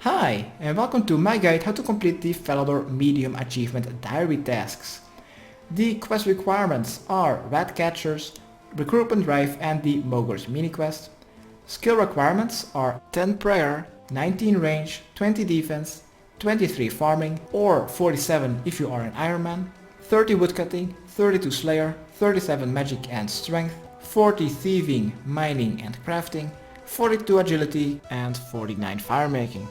Hi, and welcome to my guide how to complete the Falador medium achievement diary tasks. The quest requirements are rat catchers, recruitment drive and the Mogres mini quest. Skill requirements are 10 prayer, 19 range, 20 defense, 23 farming or 47 if you are an ironman, 30 woodcutting, 32 slayer, 37 magic and strength, 40 thieving, mining and crafting, 42 agility and 49 firemaking.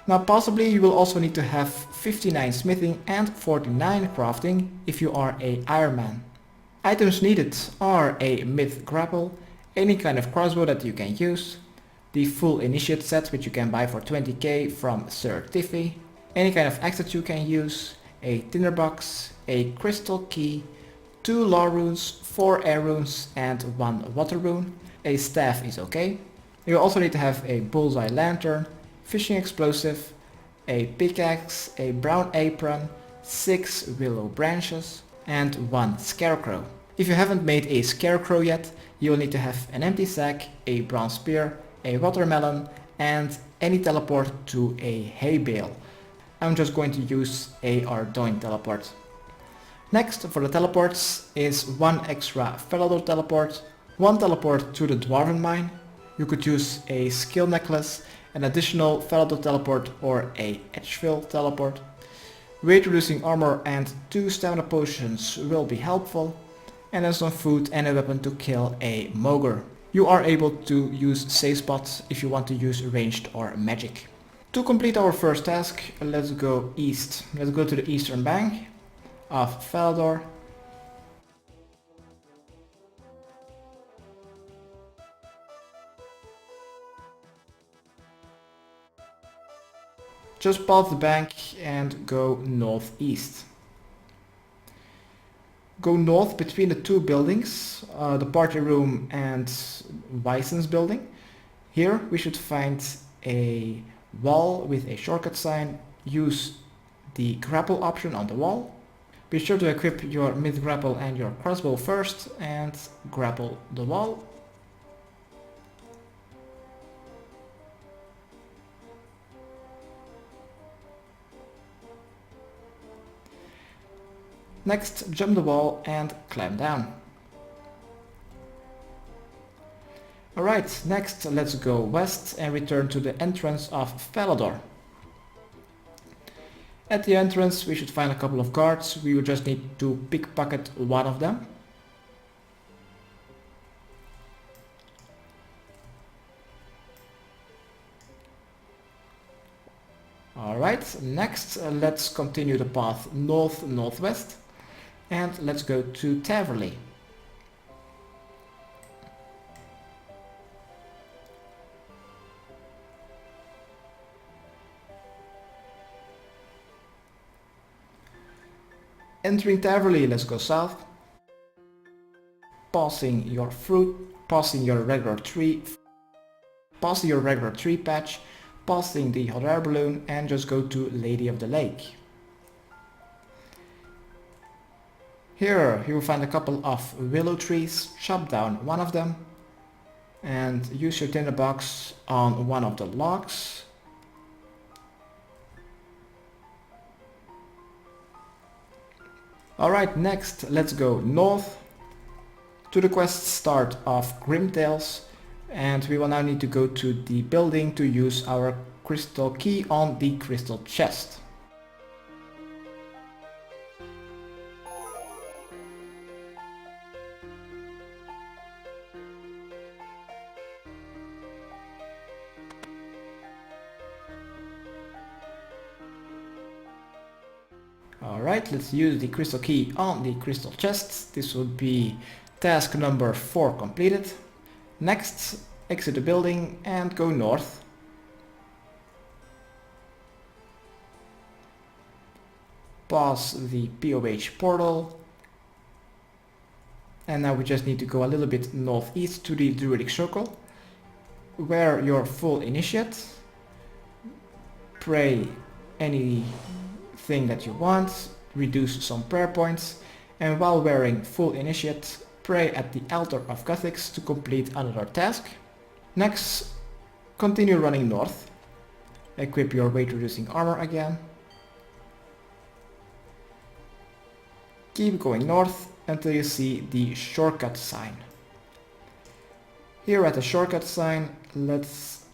Now possibly you will also need to have 59 smithing and 49 crafting if you are a ironman. Items needed are a mith grapple, any kind of crossbow that you can use, the full initiate set which you can buy for 20k from Sir Tiffy, any kind of axe that you can use, a tinderbox, a crystal key, 2 law runes, 4 air runes and 1 water rune. A staff is okay. You also need to have a bullseye lantern, fishing explosive, a pickaxe, a brown apron, 6 willow branches and 1 scarecrow. If you haven't made a scarecrow yet, you will need to have an empty sack, a brown spear, a watermelon and any teleport to a hay bale. I'm just going to use a Ardoin teleport. Next for the teleports is 1 extra Falador teleport, 1 teleport to the Drarven mine. You could use a skill necklace, an additional Falador teleport or a edgeville teleport. Weight reducing armor and 2 stamina potions will be helpful. And then some food and a weapon to kill a mogre. You are able to use safespot if you want to use ranged or magic. To complete our first task, let's go east. Let's go to the eastern bank of Falador. Just path the bank and go northeast. Go north between the 2 buildings, the party room and Weisson's building. Here we should find a wall with a shortcut sign. Use the grapple option on the wall. Be sure to equip your mith grapple and your crossbow first and grapple the wall. Next, jump the wall and climb down. Alright, next let's go west and return to the entrance of Falador. At the entrance we should find a couple of guards. We will just need to pickpocket one of them. Alright, next let's continue the path north-northwest. And let's go to Taverley. Entering Taverley, let's go south. Passing your fruit, passing your regular tree patch, passing the hot air balloon and just go to Lady of the Lake. Here you will find a couple of willow trees. Chop down one of them and use your tinderbox on one of the logs. Alright, next let's go north to the quest start of Grimtails, and we will now need to go to the building to use our crystal key on the crystal chest. Alright, let's use the crystal key on the crystal chest. This would be task number 4 completed. Next, exit the building and go north. Pass the POH portal. And now we just need to go a little bit northeast to the Druidic Circle. Wear your full initiate. Pray anything that you want. Reduce some prayer points. And while wearing full initiate, pray at the altar of Gothics to complete another task. Next, continue running north. Equip your weight reducing armor again. Keep going north until you see the shortcut sign. Here at the shortcut sign, let's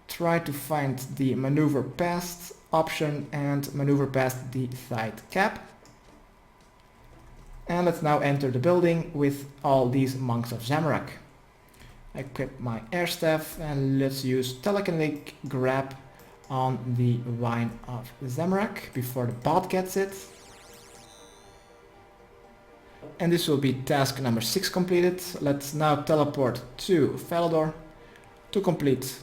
try to find the maneuver past option and maneuver past the side cap. And let's now enter the building with all these monks of Zamorak. Equip my air staff and let's use telekinetic grab on the wine of Zamorak before the bot gets it. And this will be task number 6 completed. Let's now teleport to Falador to complete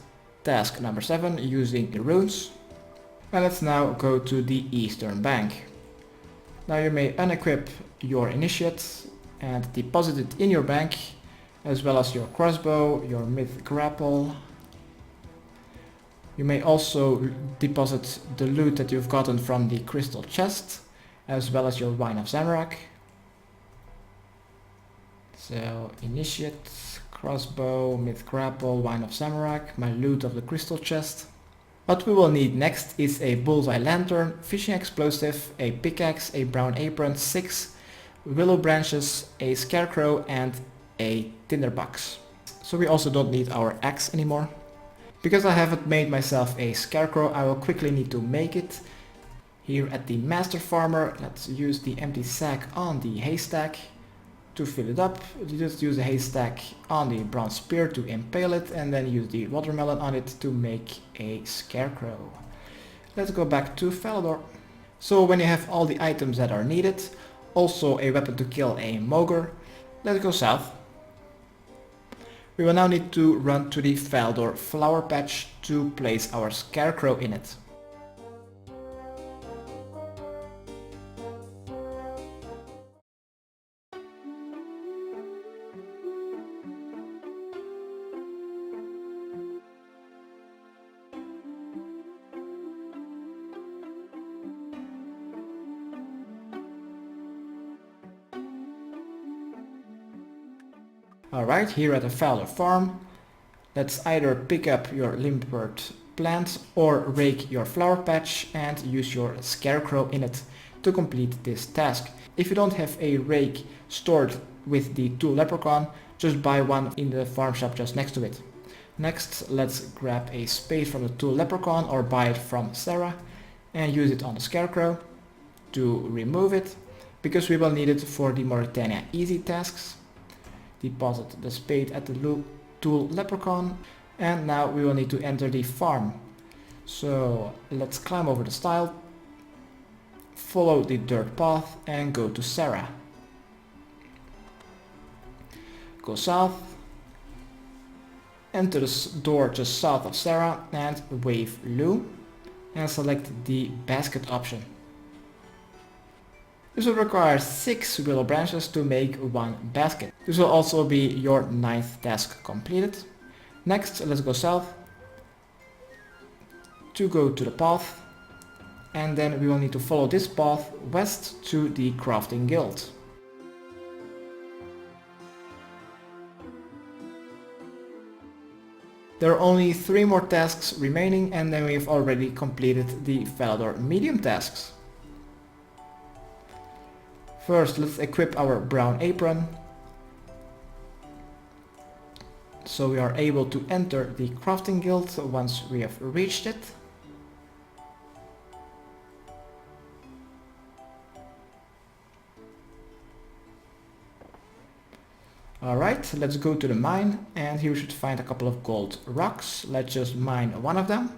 task number 7 using the runes. And let's now go to the eastern bank. Now you may unequip your initiate and deposit it in your bank, as well as your crossbow, your mith grapple. You may also deposit the loot that you've gotten from the crystal chest, as well as your wine of Zamorak. So initiate, crossbow, mith grapple, wine of Zamorak, my loot of the crystal chest. What we will need next is a bullseye lantern, fishing explosive, a pickaxe, a brown apron, 6 willow branches, a scarecrow and a tinderbox. So we also don't need our axe anymore. Because I haven't made myself a scarecrow, I will quickly need to make it. Here at the master farmer, let's use the empty sack on the haystack to fill it up. You just use a haystack on the bronze spear to impale it and then use the watermelon on it to make a scarecrow. Let's go back to Falador. So when you have all the items that are needed, also a weapon to kill a mogre, let's go south. We will now need to run to the Falador flower patch to place our scarecrow in it. Alright, here at the Falador farm, let's either pick up your limbered plant or rake your flower patch and use your scarecrow in it to complete this task. If you don't have a rake stored with the tool leprechaun, just buy one in the farm shop just next to it. Next, let's grab a spade from the tool leprechaun or buy it from Sarah and use it on the scarecrow to remove it, because we will need it for the Mauritania easy tasks. Deposit the spade at the tool leprechaun, and now we will need to enter the farm. So let's climb over the stile, follow the dirt path and go to Sarah. Go south, enter the door just south of Sarah and wave Lou and select the basket option. This will require 6 willow branches to make 1 basket. This will also be your 9th task completed. Next, let's go south to go to the path, and then we will need to follow this path west to the crafting guild. There are only 3 more tasks remaining and then we have already completed the Falador medium tasks. First, let's equip our brown apron, so we are able to enter the crafting guild once we have reached it. Alright, let's go to the mine, and here we should find a couple of gold rocks. Let's just mine one of them.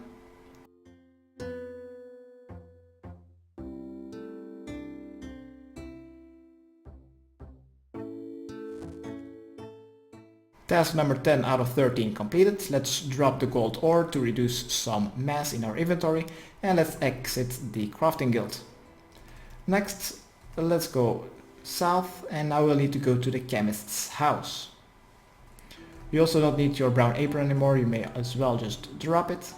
Task number 10 out of 13 completed. Let's drop the gold ore to reduce some mass in our inventory, and let's exit the crafting guild. Next, let's go south, and now we'll need to go to the chemist's house. You also don't need your brown apron anymore, you may as well just drop it.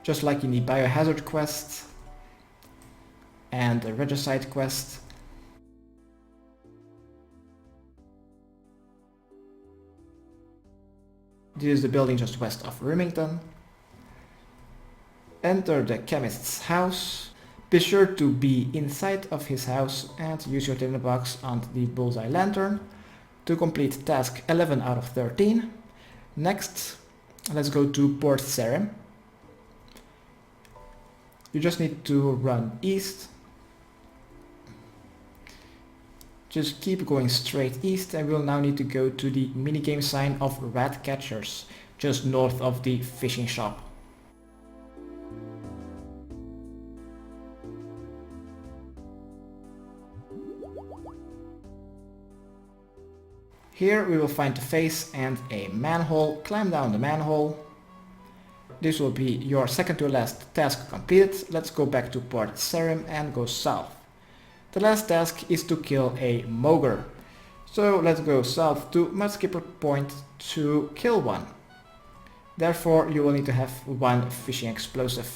Just like in the biohazard quest and the regicide quest. This is the building just west of Remington. Enter the chemist's house. Be sure to be inside of his house and use your tinderbox on the bullseye lantern to complete task 11 out of 13. Next, let's go to Port Sarim. You just need to run east. Just keep going straight east and we'll now need to go to the minigame sign of rat catchers, just north of the fishing shop. Here we will find the face and a manhole. Climb down the manhole. This will be your second to last task completed. Let's go back to Port Sarim and go south. The last task is to kill a mogre. So let's go south to Mudskipper Point to kill one. Therefore you will need to have one fishing explosive.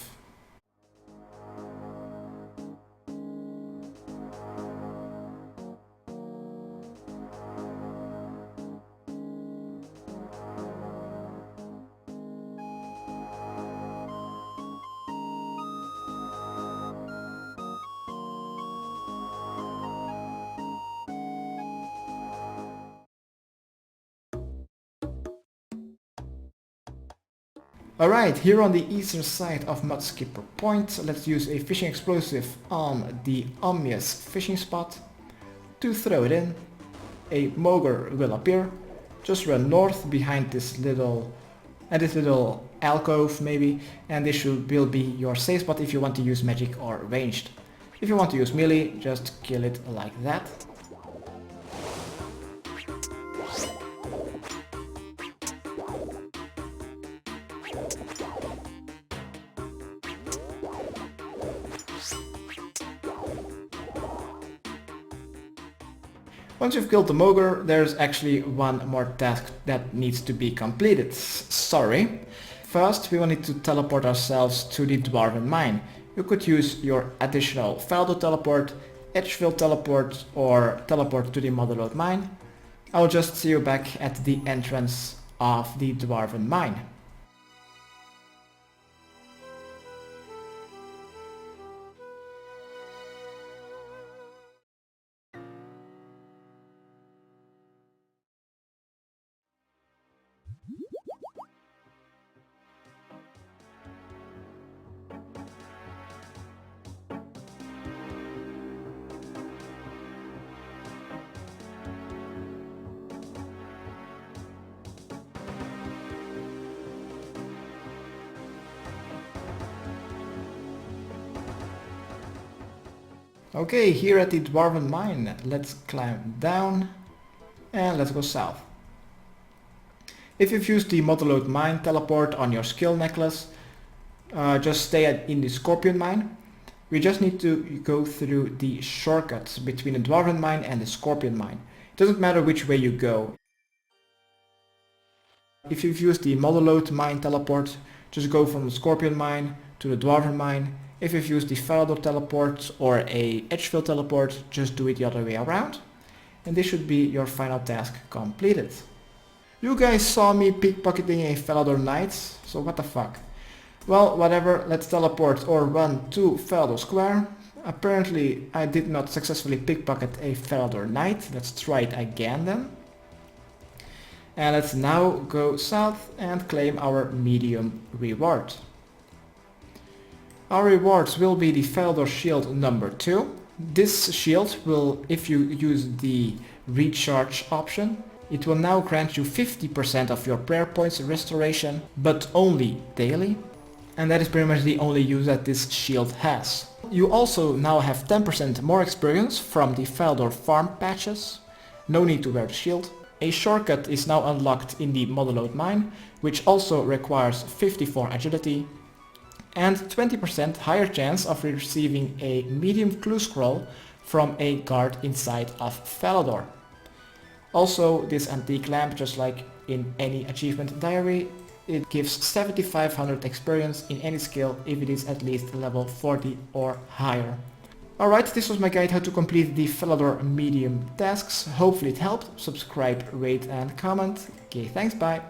Alright, here on the eastern side of Mudskipper Point, let's use a fishing explosive on the obvious fishing spot. To throw it in, a mogre will appear. Just run north behind this little alcove maybe, and this will be your safe spot if you want to use magic or ranged. If you want to use melee, just kill it like that. Once you've killed the mogre, there's actually one more task that needs to be completed. Sorry. First, we will need to teleport ourselves to the Drarven mine. You could use your additional Falador teleport, edgeville teleport, or teleport to the motherlode mine. I'll just see you back at the entrance of the Drarven mine. Okay, here at the Drarven mine, let's climb down and let's go south. If you've used the motherlode mine teleport on your skill necklace, just stay in the scorpion mine. We just need to go through the shortcuts between the Drarven mine and the scorpion mine. It doesn't matter which way you go. If you've used the motherlode mine teleport, just go from the scorpion mine to the Drarven mine. If you've used the Falador teleport or a edgeville teleport, just do it the other way around. And this should be your final task completed. You guys saw me pickpocketing a Falador knight, so what the fuck. Well, whatever, let's teleport or run to Falador Square. Apparently I did not successfully pickpocket a Falador knight. Let's try it again then. And let's now go south and claim our medium reward. Our rewards will be the Falador shield number 2. This shield will, if you use the recharge option, it will now grant you 50% of your prayer points restoration, but only daily. And that is pretty much the only use that this shield has. You also now have 10% more experience from the Falador farm patches. No need to wear the shield. A shortcut is now unlocked in the motherlode mine, which also requires 54 agility. And 20% higher chance of receiving a medium clue scroll from a guard inside of Falador. Also, this antique lamp, just like in any achievement diary, it gives 7500 experience in any skill if it is at least level 40 or higher. Alright, this was my guide how to complete the Falador medium tasks. Hopefully it helped. Subscribe, rate and comment. Okay, thanks, bye.